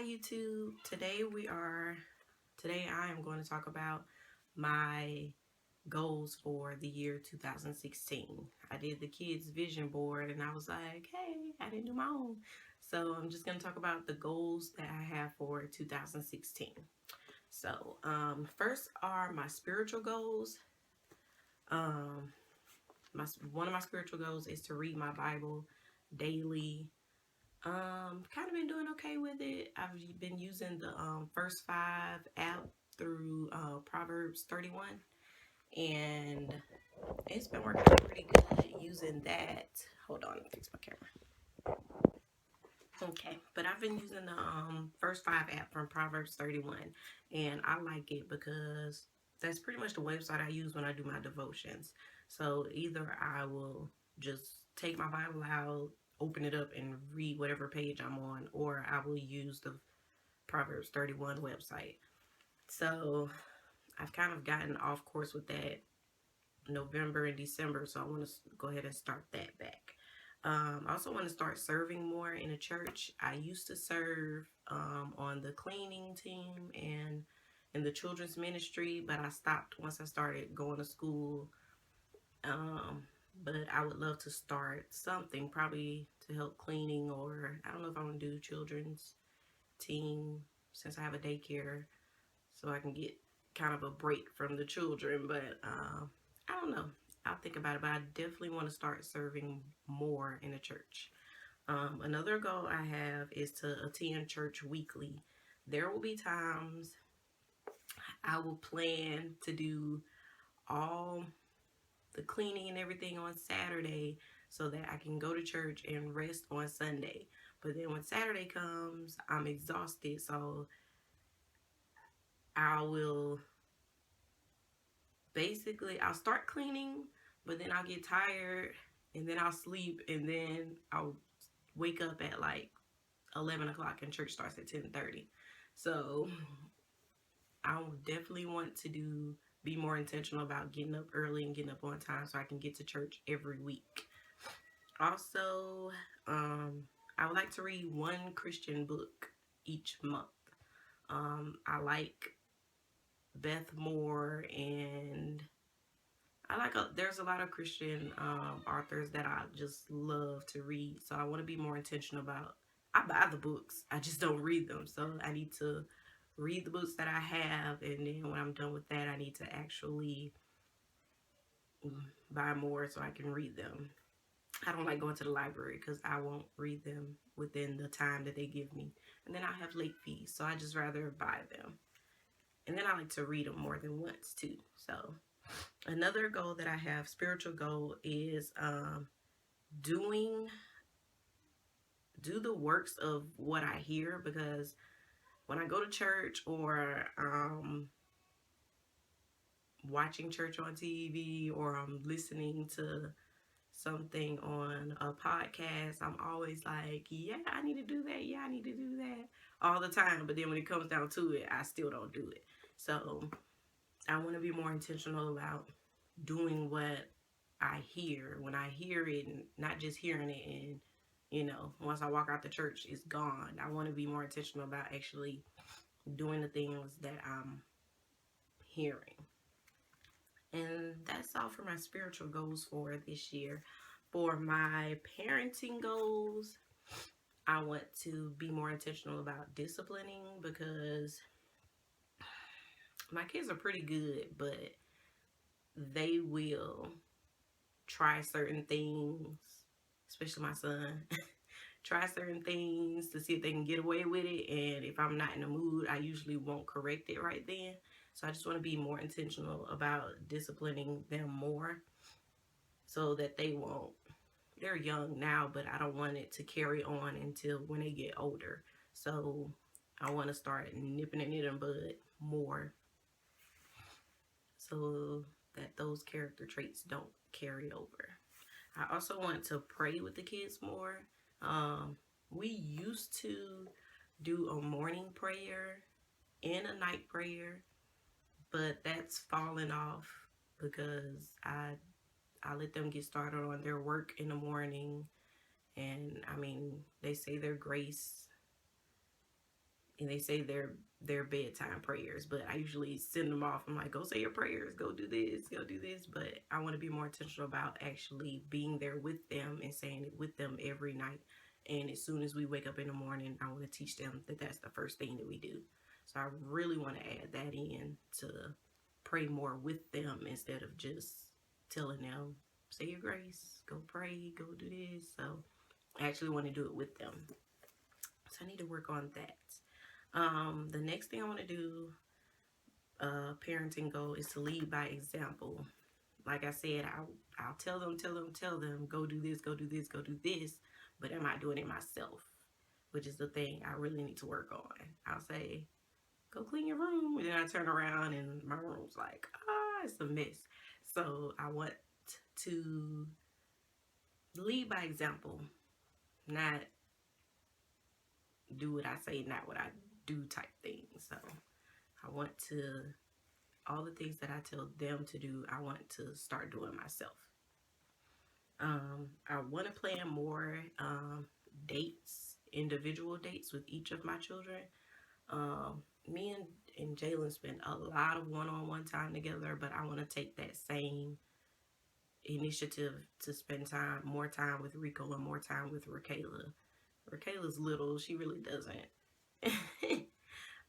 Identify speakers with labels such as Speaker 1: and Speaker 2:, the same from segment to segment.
Speaker 1: YouTube. Today I am going to talk about my goals for the year 2016. I did the kids vision board and I was like, hey, I didn't do my own. So I'm just going to talk about the goals that I have for 2016. So first are my spiritual goals. Um, one of my spiritual goals is to read my Bible daily. Kind of been doing okay with it. I've been using the First Five app through Proverbs 31, and it's been working out pretty good using that. Hold on, let me fix my camera. Okay, but I've been using the First Five app from Proverbs 31, and I like it because that's pretty much the website I use when I do my devotions. So either I will just take my Bible out, open it up, and read whatever page I'm on, or I will use the Proverbs 31 website. So I've kind of gotten off course with that November and December, so I want to go ahead and start that back. I also want to start serving more in a church. I used to serve on the cleaning team and in the children's ministry, but I stopped once I started going to school. Um, but I would love to start something, probably to help cleaning, or I don't know if I want to do children's team since I have a daycare, so I can get kind of a break from the children. But I don't know. I'll think about it, but I definitely want to start serving more in a church. Another goal I have is to attend church weekly. There will be times I will plan to do all the cleaning and everything on Saturday so that I can go to church and rest on Sunday. But then when Saturday comes, I'm exhausted, so I will I'll start cleaning, but then I'll get tired and then I'll sleep and then I'll wake up at like 11 o'clock and church starts at 10:30. So I definitely want to be more intentional about getting up early and getting up on time so I can get to church every week. Also, I would like to read one Christian book each month. I like Beth Moore, and there's a lot of Christian authors that I just love to read. So I want to be more intentional about. I buy the books, I just don't read them. So I need to read the books that I have, and then when I'm done with that, I need to actually buy more so I can read them. I don't like going to the library because I won't read them within the time that they give me, and then I have late fees. So I just rather buy them, and then I like to read them more than once too. So another goal that I have, spiritual goal, is doing do the works of what I hear, because when I go to church or watching church on TV, or I'm listening to something on a podcast, I'm always like, yeah, I need to do that. Yeah, I need to do that all the time. But then when it comes down to it, I still don't do it. So I want to be more intentional about doing what I hear when I hear it, and not just hearing it and once I walk out the church it's gone. I want to be more intentional about actually doing the things that I'm hearing. And that's all for my spiritual goals for this year. For my parenting goals, I want to be more intentional about disciplining, because my kids are pretty good, but they will try certain things, especially my son. Try certain things to see if they can get away with it, and if I'm not in the mood, I usually won't correct it right then. So I just want to be more intentional about disciplining them more so that they won't. They're young now, but I don't want it to carry on until when they get older. So I want to start nipping it in the bud more so that those character traits don't carry over. I also want to pray with the kids more. We used to do a morning prayer and a night prayer, but that's fallen off because I let them get started on their work in the morning, and I mean they say their grace and they say their bedtime prayers, but I usually send them off. I'm like, go say your prayers, go do this, go do this. But I want to be more intentional about actually being there with them and saying it with them every night. And as soon as we wake up in the morning, I want to teach them that that's the first thing that we do. So I really want to add that in to pray more with them instead of just telling them, say your grace, go pray, go do this. So I actually want to do it with them. So I need to work on that. The next thing I want to do, parenting goal, is to lead by example. Like I said, I'll tell them, go do this, go do this, go do this. But am I doing it myself? Which is the thing I really need to work on. I'll say, go clean your room. And then I turn around and my room's like, it's a mess. So I want to lead by example, not do what I say, not what I do type thing. So I want to, all the things that I tell them to do, I want to start doing myself. I want to plan more dates, individual dates with each of my children. Me and Jalen spend a lot of one-on-one time together, but I want to take that same initiative to spend more time with Rico and more time with Raquela. Raquela's little, she really doesn't.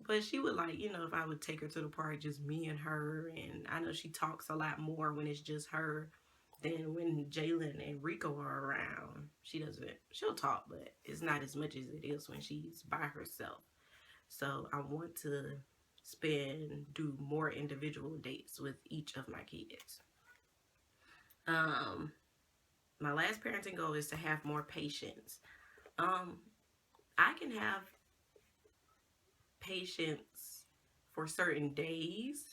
Speaker 1: But she would like, if I would take her to the park, just me and her. And I know she talks a lot more when it's just her than when Jalen and Rico are around. She'll talk, but it's not as much as it is when she's by herself. So I want to do more individual dates with each of my kids. My last parenting goal is to have more patience. I can have patience for certain days,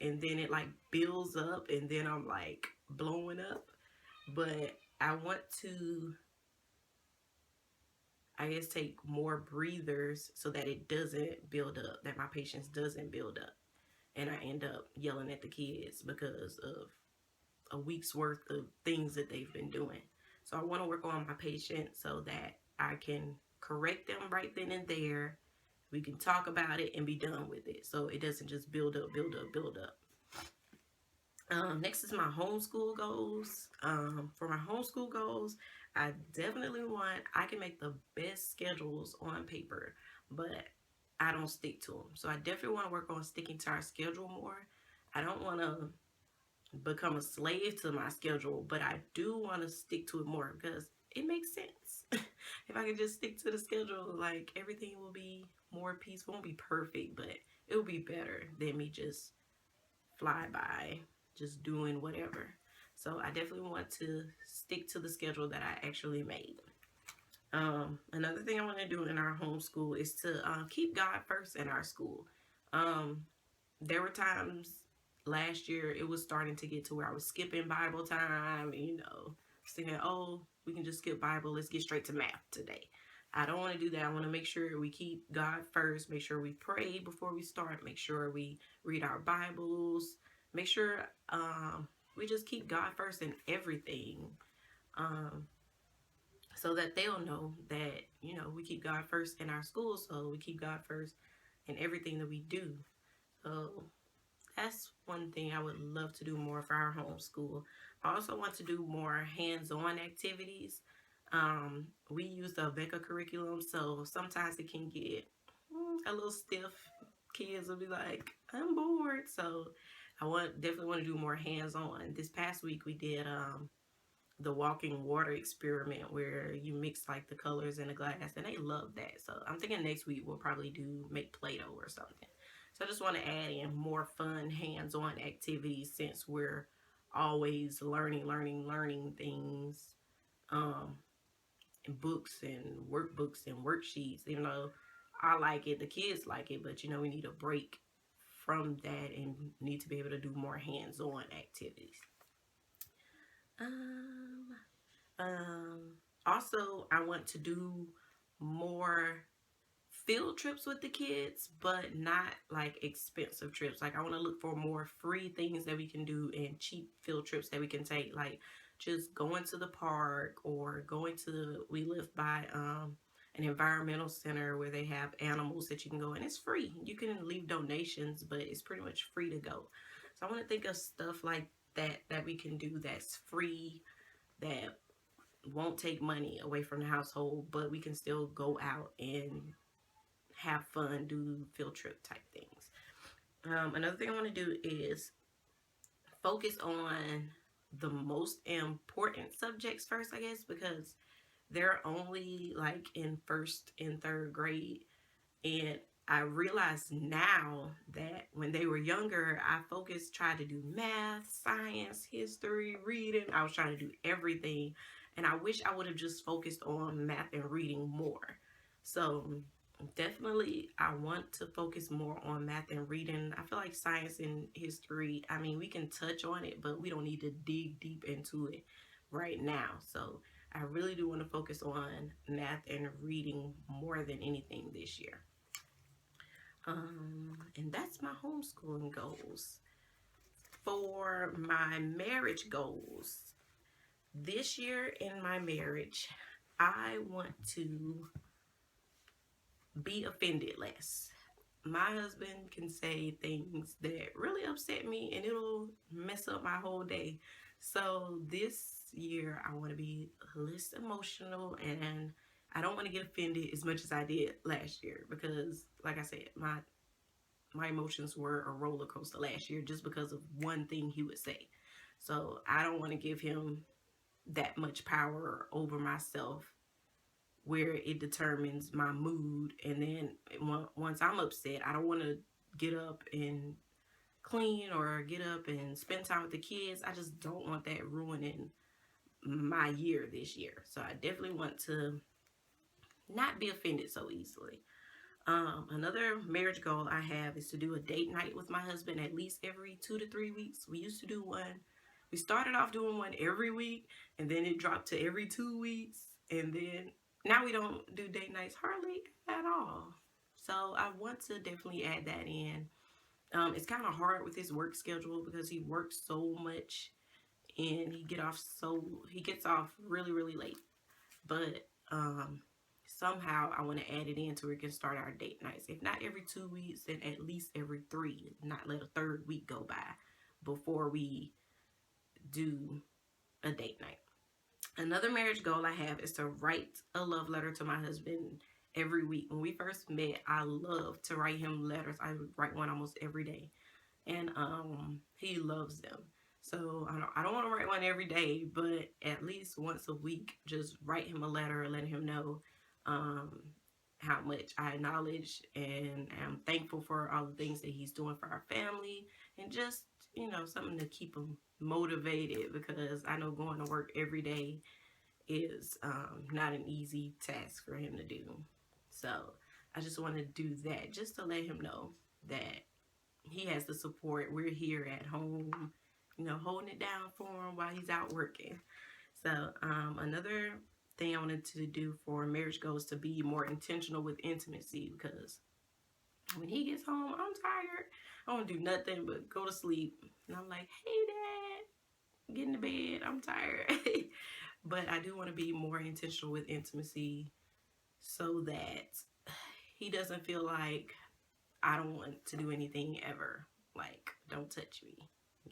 Speaker 1: and then it like builds up, and then I'm like blowing up. But I want to, I guess, take more breathers so that it doesn't build up, that my patience doesn't build up, and I end up yelling at the kids because of a week's worth of things that they've been doing. So I want to work on my patience so that I can correct them right then and there. We can talk about it and be done with it, so it doesn't just build up, build up, build up. Next is my homeschool goals. For my homeschool goals, I definitely I can make the best schedules on paper, but I don't stick to them. So I definitely want to work on sticking to our schedule more. I don't want to become a slave to my schedule, but I do want to stick to it more because it makes sense. If I can just stick to the schedule, like everything will be more peaceful. It won't be perfect, but it will be better than me just fly by, just doing whatever. So I definitely want to stick to the schedule that I actually made. Another thing I want to do in our homeschool is to keep God first in our school. There were times last year it was starting to get to where I was skipping Bible time, saying, oh, we can just skip Bible, let's get straight to math today. I don't want to do that. I want to make sure we keep God first, make sure we pray before we start, make sure we read our Bibles, make sure we just keep God first in everything, so that they'll know that, we keep God first in our school, so we keep God first in everything that we do. So that's one thing I would love to do more for our homeschool. I also want to do more hands-on activities. We use the Becca curriculum, so sometimes it can get a little stiff. Kids will be like, I'm bored. So I definitely want to do more hands-on. This past week we did the walking water experiment where you mix like the colors in the glass, and they love that. So I'm thinking next week we'll probably make Play-Doh or something. So I just want to add in more fun hands-on activities since we're always learning things in books and workbooks and worksheets. Even though I like it, the kids like it, but we need a break from that and need to be able to do more hands-on activities. Also, I want to do more field trips with the kids, but not like expensive trips. Like I want to look for more free things that we can do and cheap field trips that we can take, like just going to the park or we live by an environmental center where they have animals that you can go in. It's free. You can leave donations, but it's pretty much free to go. So I want to think of stuff like that we can do that's free, that won't take money away from the household, but we can still go out and have fun, do field trip type things. Another thing I want to do is focus on the most important subjects first, I guess, because they're only like in first and third grade. And I realize now that when they were younger, I tried to do math, science, history, reading. I was trying to do everything. And I wish I would have just focused on math and reading more. So definitely I want to focus more on math and reading. I feel like science and history, I mean, we can touch on it, but we don't need to dig deep into it right now. So I really do want to focus on math and reading more than anything this year. And that's my homeschooling goals. For my marriage goals, this year in my marriage, I want to be offended less. My husband can say things that really upset me and it'll mess up my whole day. So this year I want to be less emotional, and I don't want to get offended as much as I did last year, because like I said, my emotions were a roller coaster last year just because of one thing he would say. So I don't want to give him that much power over myself where it determines my mood. And then once I'm upset, I don't want to get up and clean or get up and spend time with the kids. I just don't want that ruining my year this year. So I definitely want to not be offended so easily. Another marriage goal I have is to do a date night with my husband at least every 2 to 3 weeks. We used to do one. We started off doing one every week, and then it dropped to every 2 weeks, and then now we don't do date nights hardly at all. So I want to definitely add that in. It's kind of hard with his work schedule because he works so much, and he gets off really late. But somehow I want to add it in so we can start our date nights. If not every 2 weeks, then at least every 3. Not let a third week go by before we do a date night. Another marriage goal I have is to write a love letter to my husband every week. When we first met, I loved to write him letters. I write one almost every day, and he loves them. So I don't want to write one every day, but at least once a week, just write him a letter, letting him know how much I acknowledge and am thankful for all the things that he's doing for our family, and just, something to keep him motivated, because I know going to work every day is not an easy task for him to do. So I just want to do that just to let him know that he has the support. We're here at home, holding it down for him while he's out working. So another thing I wanted to do for marriage goals to be more intentional with intimacy, because when he gets home, I'm tired. I don't do nothing but go to sleep. And I'm like, hey, Dad, get in the bed. I'm tired. But I do want to be more intentional with intimacy so that he doesn't feel like I don't want to do anything ever. Like, don't touch me.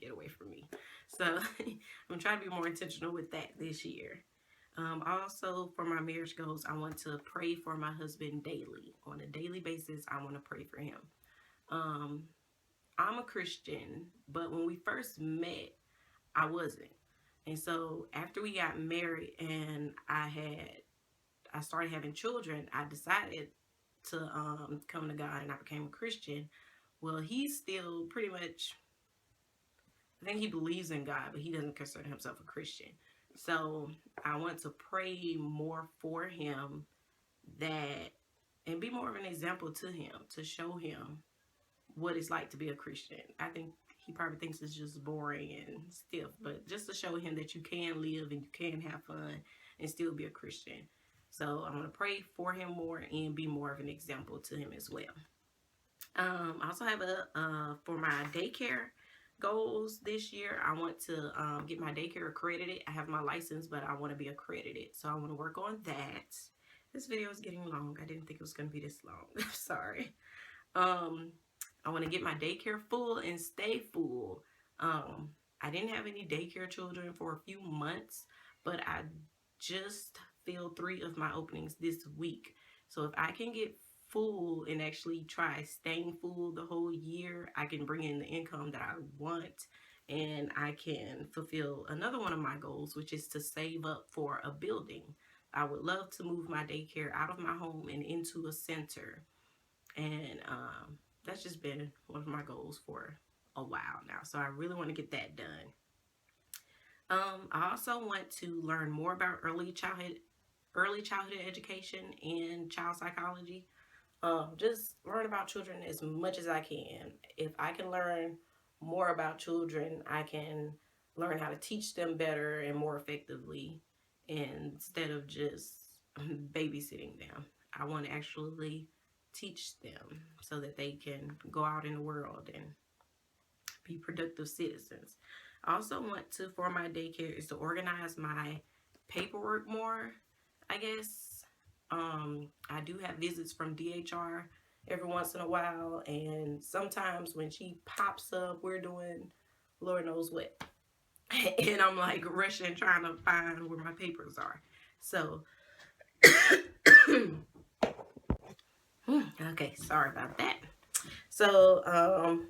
Speaker 1: Get away from me. So I'm trying to be more intentional with that this year. Also, for my marriage goals, I want to pray for my husband daily. On a daily basis, I want to pray for him. I'm a Christian, but when we first met, I wasn't. And so after we got married and I started having children, I decided to come to God, and I became a Christian. Well, he's still pretty much, I think he believes in God, but he doesn't consider himself a Christian. So I want to pray more for him, and be more of an example to him, to show him what it's like to be a Christian. I think he probably thinks it's just boring and stiff, but just to show him that you can live and you can have fun and still be a Christian. So I'm going to pray for him more and be more of an example to him as well. I also have for my daycare goals this year, I want to get my daycare accredited. I have my license, but I want to be accredited. So I want to work on that. This video is getting long. I didn't think it was going to be this long. I'm sorry. I want to get my daycare full and stay full. I didn't have any daycare children for a few months, but I just filled 3 of my openings this week. So if I can get full and actually try staying full the whole year, I can bring in the income that I want, and I can fulfill another one of my goals, which is to save up for a building. I would love to move my daycare out of my home and into a center. And that's just been one of my goals for a while now. So I really want to get that done. I also want to learn more about early childhood education and child psychology. Just learn about children as much as I can. If I can learn more about children, I can learn how to teach them better and more effectively instead of just babysitting them. I want to actually teach them so that they can go out in the world and be productive citizens. I also want to, for my daycare, is to organize my paperwork more, I guess. I do have visits from DHR every once in a while, and sometimes when she pops up, we're doing Lord knows what. And I'm like rushing trying to find where my papers are. So, okay, sorry about that. So,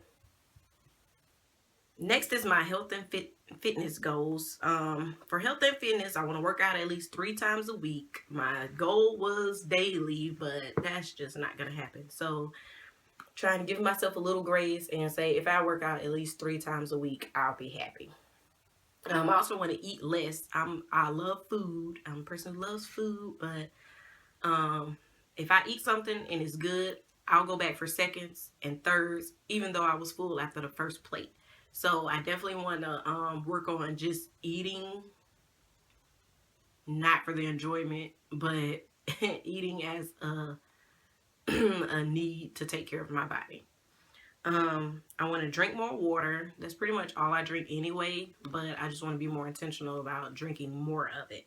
Speaker 1: next is my health and fitness goals. For health and fitness, I want to work out at least 3 times a week. My goal was daily, but that's just not going to happen. So trying to give myself a little grace and say if I work out at least 3 times a week, I'll be happy. I also want to eat less. I love food. I'm a person who loves food, but if I eat something and it's good, I'll go back for seconds and thirds, even though I was full after the first plate. So I definitely want to work on just eating, not for the enjoyment, but eating as a need to take care of my body. I want to drink more water. That's pretty much all I drink anyway, but I just want to be more intentional about drinking more of it.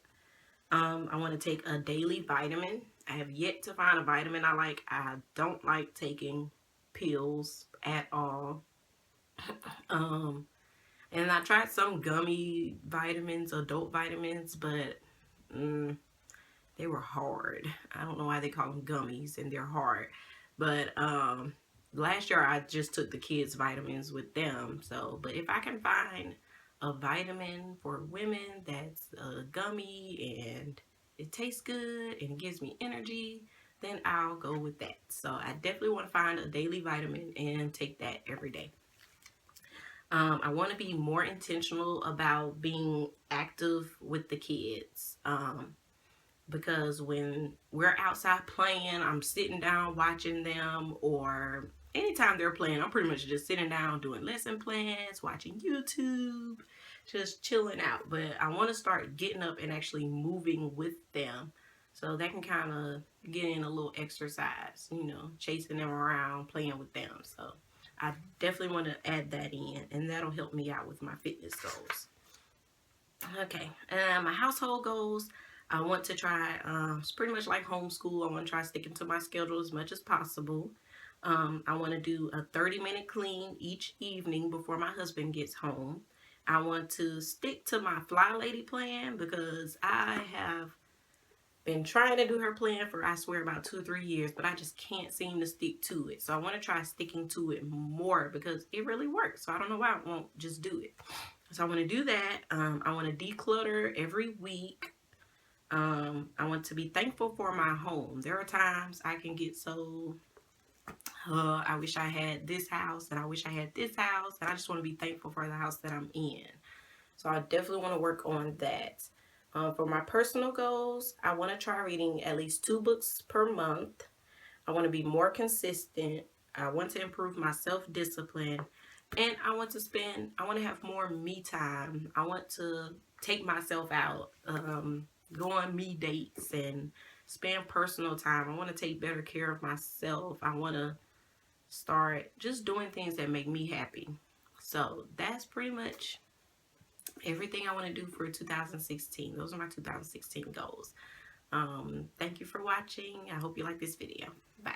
Speaker 1: I want to take a daily vitamin. I have yet to find a vitamin I like. I don't like taking pills at all. And I tried some gummy vitamins, adult vitamins, but they were hard. I don't know why they call them gummies and they're hard. But last year I just took the kids' vitamins with them. So, but if I can find a vitamin for women that's a gummy and it tastes good and it gives me energy, then I'll go with that. So I definitely want to find a daily vitamin and take that every day. I want to be more intentional about being active with the kids. Because when we're outside playing, I'm sitting down watching them, or anytime they're playing, I'm pretty much just sitting down doing lesson plans, watching YouTube, just chilling out. But I want to start getting up and actually moving with them, so that can kind of get in a little exercise, you know, chasing them around, playing with them. So I definitely want to add that in, and that'll help me out with my fitness goals. Okay, and my household goals, I want to try, it's pretty much like homeschool. I want to try sticking to my schedule as much as possible. I want to do a 30-minute clean each evening before my husband gets home. I want to stick to my Fly Lady plan because I have been trying to do her plan for, I swear, about 2 or 3 years, but I just can't seem to stick to it. So I want to try sticking to it more because it really works. So I don't know why I won't just do it. So I want to do that. I want to declutter every week. I want to be thankful for my home. There are times I can get so, I wish I had this house and I wish I had this house, and I just want to be thankful for the house that I'm in. So I definitely want to work on that. For my personal goals, I want to try reading at least 2 books per month. I want to be more consistent. I want to improve my self-discipline. And I want to have more me time. I want to take myself out, go on me dates and spend personal time. I want to take better care of myself. I want to start just doing things that make me happy. So that's pretty much everything I want to do for 2016. Those are my 2016 goals. Thank you for watching. I hope you like this video. Bye.